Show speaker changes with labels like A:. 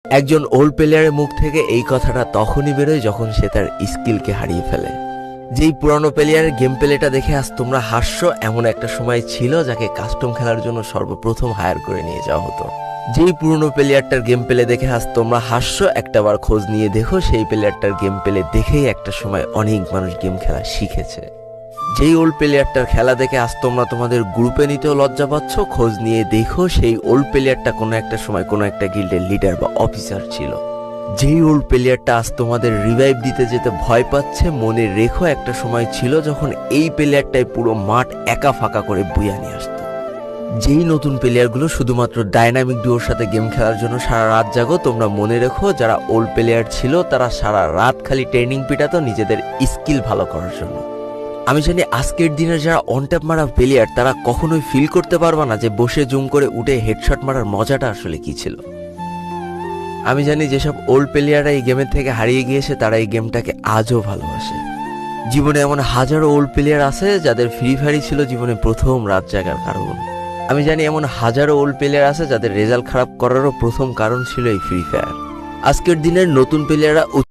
A: একজন ওল্ড প্লেয়ারের মুখ থেকে এই কথাটা তখনই বেরোয় যখন সে তার স্কিলকে হারিয়ে ফেলে। যেই পুরানো প্লেয়ারের গেম প্লেটা দেখে আজ তোমরা হাসছো, এমন একটা সময় ছিল যাকে কাস্টম খেলার জন্য সর্বপ্রথম হায়ার করে নিয়ে যাওয়া হতো। যেই পুরনো প্লেয়ারটার গেম প্লে দেখে আজ তোমরা হাসছো, একটাবার খোঁজ নিয়ে দেখো সেই প্লেয়ারটার গেম প্লে দেখেই একটা সময় অনেক মানুষ গেম খেলা শিখেছে। যেই ওল্ড প্লেয়ারটার খেলা দেখে আজ তোমরা তোমাদের গ্রুপে নিতেও লজ্জা পাচ্ছ, খোঁজ নিয়ে দেখো সেই ওল্ড প্লেয়ারটা কোনো একটা সময় কোনো একটা গিল্ডের লিডার বা অফিসার ছিল। যেই ওল্ড প্লেয়ারটা আজ তোমাদের রিভাইভ দিতে যেতে ভয় পাচ্ছে, মনে রেখো একটা সময় ছিল যখন এই প্লেয়ারটাই পুরো মাঠ একা ফাঁকা করে বুয়া নিয়ে আসতো। যেই নতুন প্লেয়ারগুলো শুধুমাত্র ডাইনামিক ডুয়োর সাথে গেম খেলার জন্য সারা রাত জাগো, তোমরা মনে রেখো যারা ওল্ড প্লেয়ার ছিল তারা সারা রাত খালি ট্রেনিং পিটাতো নিজেদের স্কিল ভালো করার জন্য। আমি জানি আজকের দিনের যারা অনট্যাপ মারা প্লেয়ার তারা কখনোই ফিল করতে পারবে না যে বসে জুম করে উঠে হেডশট মারার মজাটা আসলে কি ছিল। আমি জানি যেসব ওল্ড প্লেয়াররা এই গেমের থেকে হারিয়ে গিয়েছে তারা এই গেমটাকে আজও ভালোবাসে। জীবনে এমন হাজারো ওল্ড প্লেয়ার আছে যাদের ফ্রি ফায়ারই ছিল জীবনে প্রথম রাত জাগার কারণ। আমি জানি এমন হাজারো ওল্ড প্লেয়ার আছে যাদের রেজাল্ট খারাপ করারও প্রথম কারণ ছিল এই ফ্রি ফায়ার। আজকের দিনের নতুন প্লেয়াররা